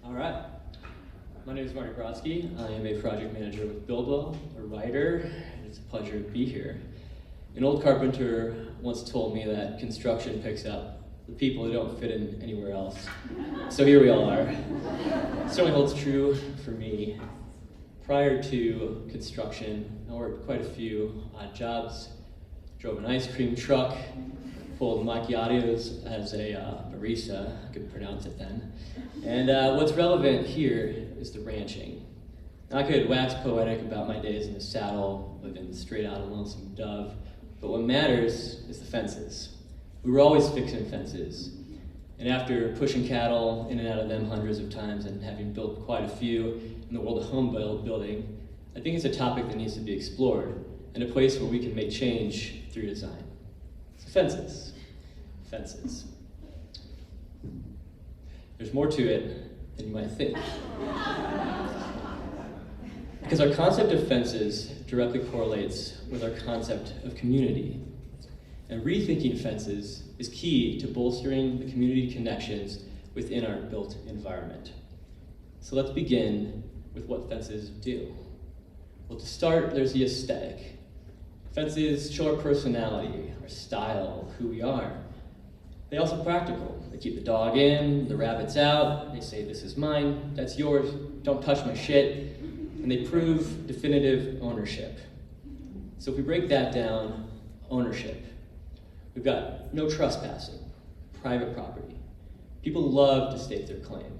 All right. My name is Brodsky. I am a project manager with Buildwell, a writer, and it's a pleasure to be here. An old carpenter once told me that construction picks up the people who don't fit in anywhere else. So here we all are. It certainly holds true for me. Prior to construction, I worked quite a few odd jobs. Drove an ice cream truck, pulled macchiatos as a barista. I could pronounce it then. And what's relevant here is the ranching. Now, I could wax poetic about my days in the saddle, living straight out of Lonesome Dove, but what matters is the fences. We were always fixing fences. And after pushing cattle in and out of them hundreds of times and having built quite a few in the world of home building, I think it's a topic that needs to be explored and a place where we can make change through design. So fences. Fences. There's more to it than you might think. Because our concept of fences directly correlates with our concept of community. And rethinking fences is key to bolstering the community connections within our built environment. So let's begin with what fences do. Well, to start, there's the aesthetic. Fences show our personality, our style, who we are. They're also practical. They keep the dog in, the rabbits out. They say, this is mine, that's yours, don't touch my shit. And they prove definitive ownership. So if we break that down, ownership. We've got no trespassing, private property. People love to state their claim.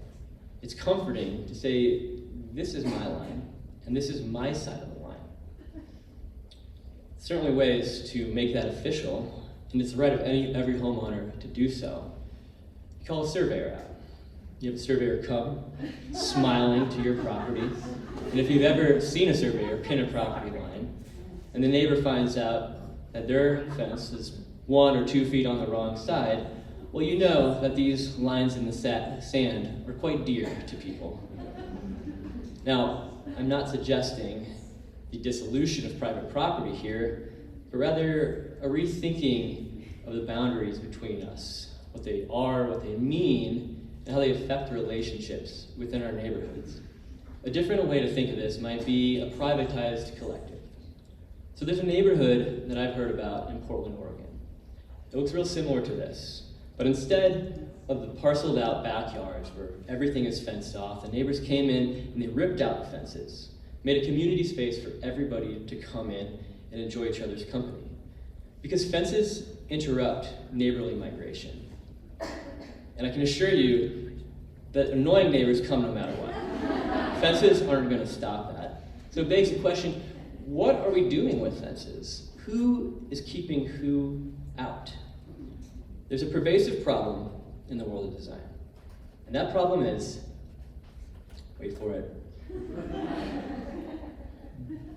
It's comforting to say, this is my line, and this is my side of the line. Certainly ways to make that official, and it's the right of every homeowner to do so. You call a surveyor out. You have a surveyor come, smiling to your property, and if you've ever seen a surveyor pin a property line, and the neighbor finds out that their fence is 1 or 2 feet on the wrong side, well, you know that these lines in the sand are quite dear to people. Now, I'm not suggesting the dissolution of private property here, but rather a rethinking of the boundaries between us, what they are, what they mean, and how they affect relationships within our neighborhoods. A different way to think of this might be a privatized collective. So there's a neighborhood that I've heard about in Portland, Oregon. It looks real similar to this, but instead of the parceled out backyards where everything is fenced off, the neighbors came in and they ripped out the fences, made a community space for everybody to come in and enjoy each other's company. Because fences interrupt neighborly migration. And I can assure you that annoying neighbors come no matter what. Fences aren't going to stop that. So it begs the question, what are we doing with fences? Who is keeping who out? There's a pervasive problem in the world of design. And that problem is, wait for it,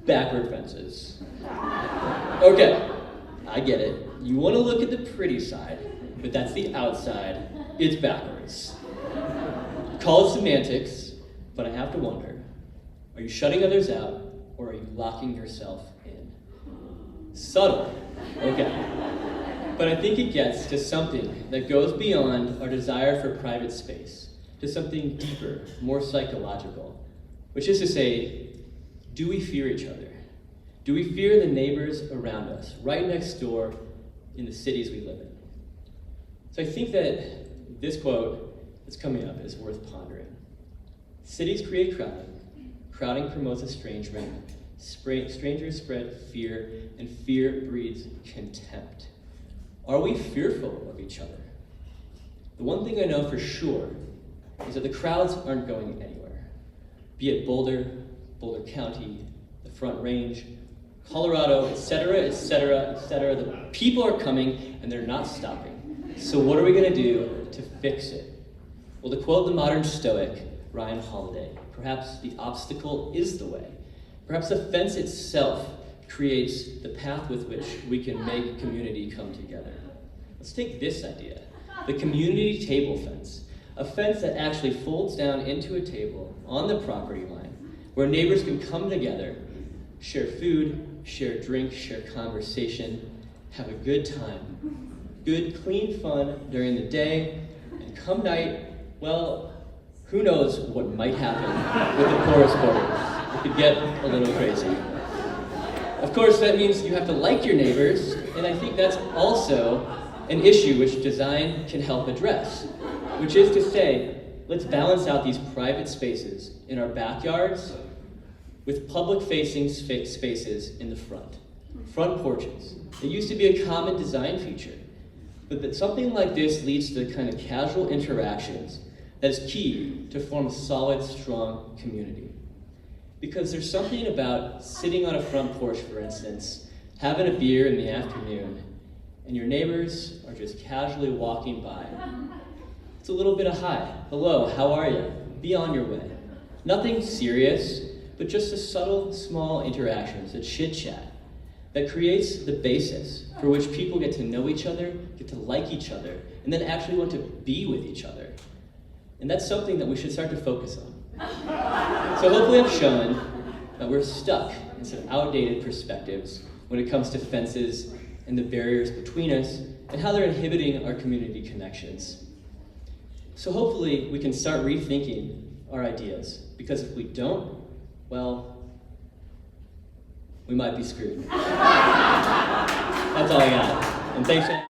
backward fences. Okay, I get it. You want to look at the pretty side, but that's the outside. It's backwards. Call it semantics, but I have to wonder, are you shutting others out, or are you locking yourself in? Subtle, okay. But I think it gets to something that goes beyond our desire for private space, to something deeper, more psychological, which is to say, do we fear each other? Do we fear the neighbors around us, right next door in the cities we live in? So I think that this quote that's coming up is worth pondering. Cities create crowding. Crowding promotes estrangement. Strangers spread fear, and fear breeds contempt. Are we fearful of each other? The one thing I know for sure is that the crowds aren't going anywhere. Be it Boulder County, the Front Range, Colorado, etc., etc., etc. The people are coming and they're not stopping. So what are we going to do to fix it? Well, to quote the modern Stoic, Ryan Holiday, perhaps the obstacle is the way. Perhaps the fence itself creates the path with which we can make community come together. Let's take this idea, the community table fence, a fence that actually folds down into a table on the property line where neighbors can come together, share food, share drink, share conversation, have a good time. Good, clean fun during the day, and come night, well, who knows what might happen with the porous borders. It could get a little crazy. Of course, that means you have to like your neighbors, and I think that's also an issue which design can help address, which is to say, let's balance out these private spaces in our backyards with public-facing spaces in the front. Front porches. It used to be a common design feature, but that something like this leads to the kind of casual interactions that is key to form a solid, strong community. Because there's something about sitting on a front porch, for instance, having a beer in the afternoon, and your neighbors are just casually walking by. It's a little bit of hi, hello, how are you? Be on your way. Nothing serious, but just a subtle, small interactions, a chit-chat that creates the basis for which people get to know each other, get to like each other, and then actually want to be with each other. And that's something that we should start to focus on. So hopefully I've shown that we're stuck in some outdated perspectives when it comes to fences and the barriers between us and how they're inhibiting our community connections. So hopefully we can start rethinking our ideas, because if we don't, well, we might be screwed. That's all I got. And thanks.